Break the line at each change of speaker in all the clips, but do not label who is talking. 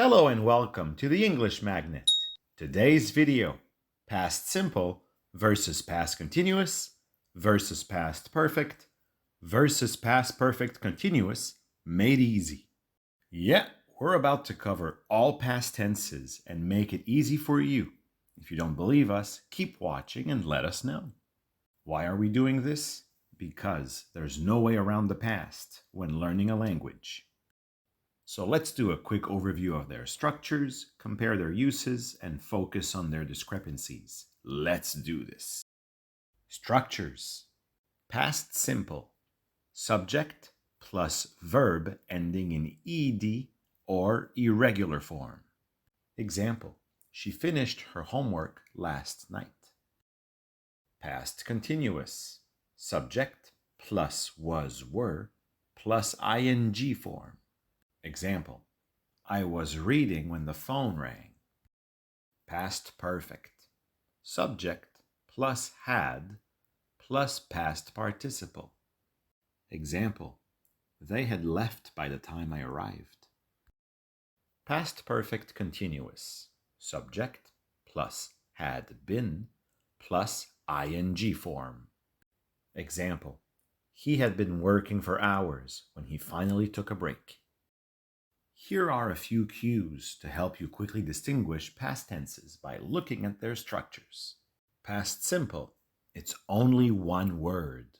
Hello and welcome to the English Magnet. Today's video, past simple versus past continuous versus past perfect versus past perfect continuous made easy. Yeah, we're about to cover all past tenses and make it easy for you. If you don't believe us, keep watching and let us know. Why are we doing this? Because there's no way around the past when learning a language. So let's do a quick overview of their structures, compare their uses, and focus on their discrepancies. Let's do this. Structures. Past simple. Subject plus verb ending in ed or irregular form. Example, she finished her homework last night. Past continuous. Subject plus was were plus ing form. Example, I was reading when the phone rang. Past perfect. Subject plus had plus past participle. Example, they had left by the time I arrived. Past perfect continuous. Subject plus had been plus ing form. Example, he had been working for hours when he finally took a break. Here are a few cues to help you quickly distinguish past tenses by looking at their structures. Past simple, it's only one word,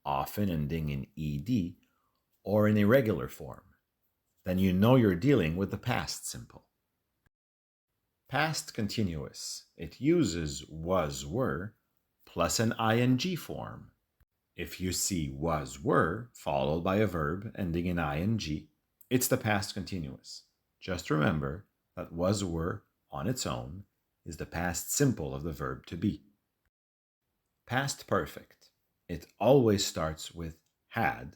often ending in ed or in irregular form. Then you know you're dealing with the past simple. Past continuous, it uses was, were, plus an ing form. If you see was, were, followed by a verb ending in ing, it's the past continuous. Just remember that was, were on its own is the past simple of the verb to be. Past perfect. It always starts with had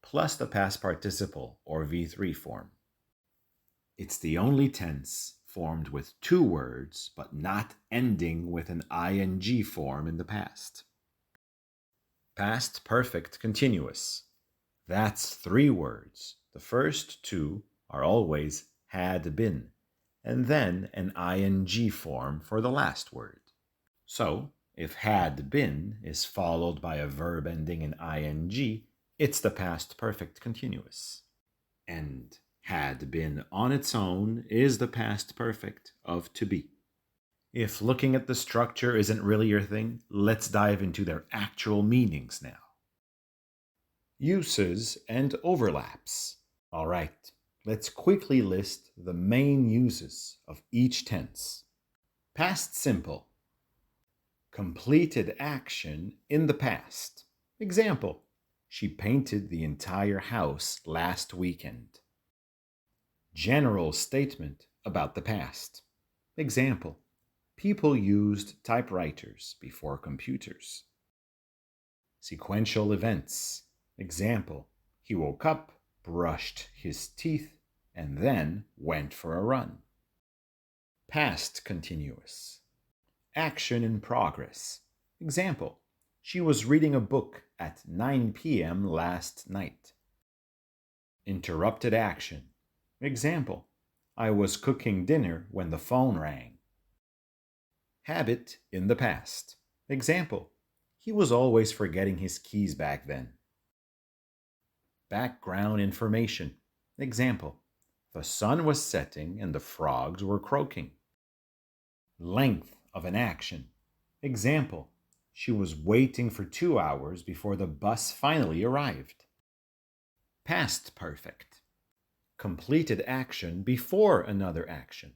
plus the past participle or V3 form. It's the only tense formed with two words but not ending with an ing form in the past. Past perfect continuous. That's three words. The first two are always had been, and then an ing form for the last word. So, if had been is followed by a verb ending in ing, it's the past perfect continuous. And had been on its own is the past perfect of to be. If looking at the structure isn't really your thing, let's dive into their actual meanings now. Uses and overlaps. All right, let's quickly list the main uses of each tense. Past simple. Completed action in the past. Example, she painted the entire house last weekend. General statement about the past. Example, people used typewriters before computers. Sequential events. Example, he woke up, brushed his teeth, and then went for a run. Past continuous. Action in progress. Example, she was reading a book at 9 p.m. last night. Interrupted action. Example, I was cooking dinner when the phone rang. Habit in the past. Example, he was always forgetting his keys back then. Background information. Example, the sun was setting and the frogs were croaking. Length of an action. Example, she was waiting for 2 hours before the bus finally arrived. Past perfect. Completed action before another action.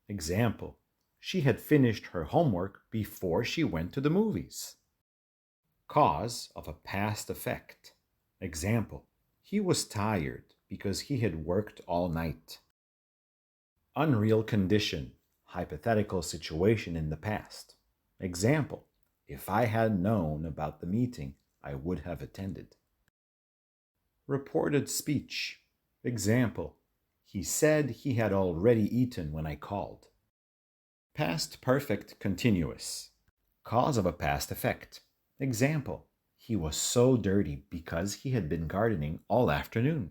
Example, she had finished her homework before she went to the movies. Cause of a past effect. Example, he was tired because he had worked all night. Unreal condition, hypothetical situation in the past. Example, if I had known about the meeting, I would have attended. Reported speech. Example, he said he had already eaten when I called. Past perfect continuous. Cause of a past effect. Example, he was so dirty because he had been gardening all afternoon.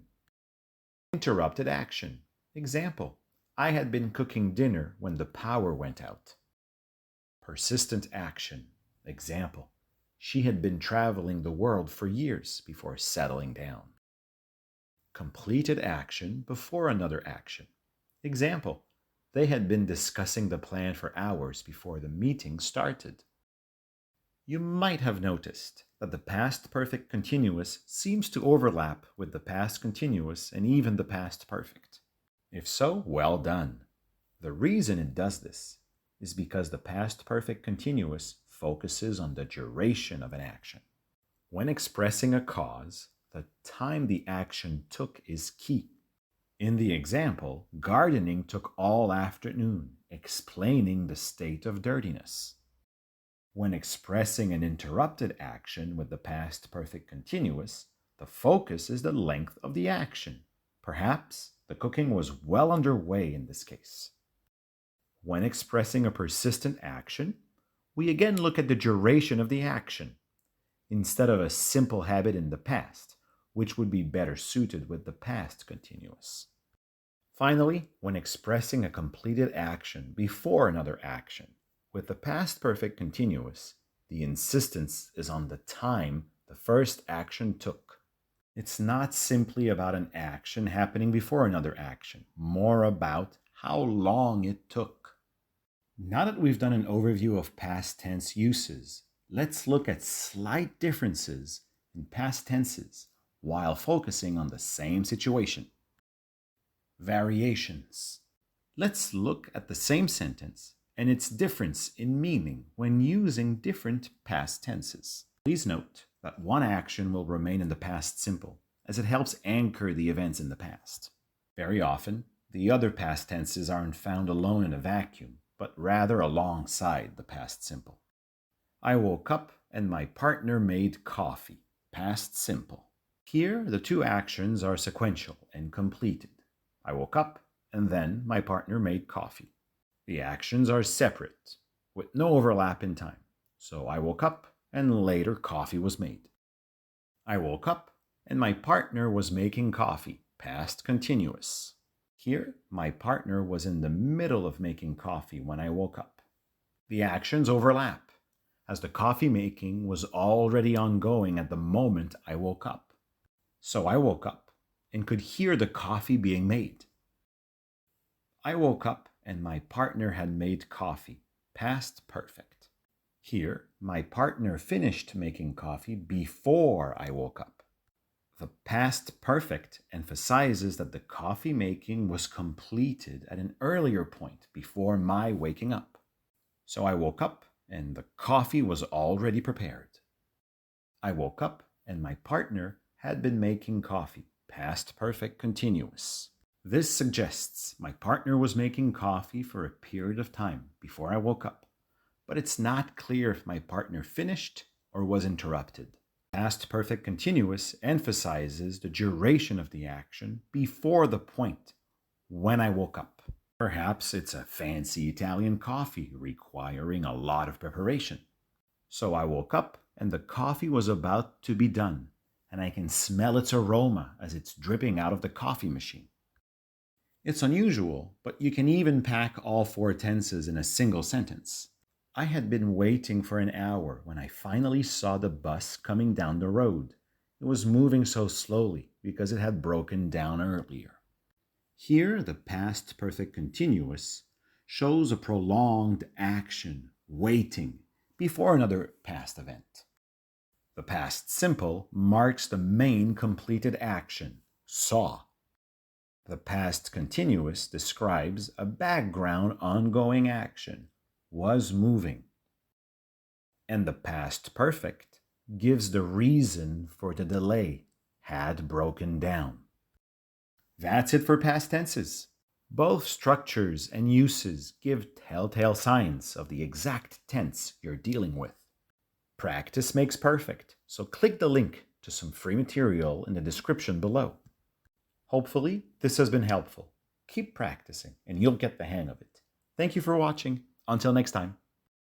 Interrupted action. Example, I had been cooking dinner when the power went out. Persistent action. Example. She had been traveling the world for years before settling down. Completed action before another action. Example. They had been discussing the plan for hours before the meeting started. You might have noticed that the past perfect continuous seems to overlap with the past continuous and even the past perfect. If so, well done. The reason it does this is because the past perfect continuous focuses on the duration of an action. When expressing a cause, the time the action took is key. In the example, gardening took all afternoon, explaining the state of dirtiness. When expressing an interrupted action with the past perfect continuous, the focus is the length of the action. Perhaps the cooking was well underway in this case. When expressing a persistent action, we again look at the duration of the action, instead of a simple habit in the past, which would be better suited with the past continuous. Finally, when expressing a completed action before another action, with the past perfect continuous, the insistence is on the time the first action took. It's not simply about an action happening before another action, more about how long it took. Now that we've done an overview of past tense uses, let's look at slight differences in past tenses while focusing on the same situation. Variations. Let's look at the same sentence and its difference in meaning when using different past tenses. Please note that one action will remain in the past simple, as it helps anchor the events in the past. Very often, the other past tenses aren't found alone in a vacuum, but rather alongside the past simple. I woke up and my partner made coffee, past simple. Here, the two actions are sequential and completed. I woke up and then my partner made coffee. The actions are separate, with no overlap in time. So I woke up and later coffee was made. I woke up and my partner was making coffee, past continuous. Here, my partner was in the middle of making coffee when I woke up. The actions overlap, as the coffee making was already ongoing at the moment I woke up. So I woke up and could hear the coffee being made. I woke up and my partner had made coffee, past perfect. Here, my partner finished making coffee before I woke up. The past perfect emphasizes that the coffee making was completed at an earlier point before my waking up. So I woke up and the coffee was already prepared. I woke up and my partner had been making coffee, past perfect continuous. This suggests my partner was making coffee for a period of time before I woke up, but it's not clear if my partner finished or was interrupted. Past perfect continuous emphasizes the duration of the action before the point, when I woke up. Perhaps it's a fancy Italian coffee requiring a lot of preparation. So I woke up and the coffee was about to be done, and I can smell its aroma as it's dripping out of the coffee machine. It's unusual, but you can even pack all four tenses in a single sentence. I had been waiting for an hour when I finally saw the bus coming down the road. It was moving so slowly because it had broken down earlier. Here, the past perfect continuous shows a prolonged action, waiting, before another past event. The past simple marks the main completed action, saw. The past continuous describes a background ongoing action, was moving. And the past perfect gives the reason for the delay, had broken down. That's it for past tenses. Both structures and uses give telltale signs of the exact tense you're dealing with. Practice makes perfect, so click the link to some free material in the description below. Hopefully, this has been helpful. Keep practicing and you'll get the hang of it. Thank you for watching. Until next time.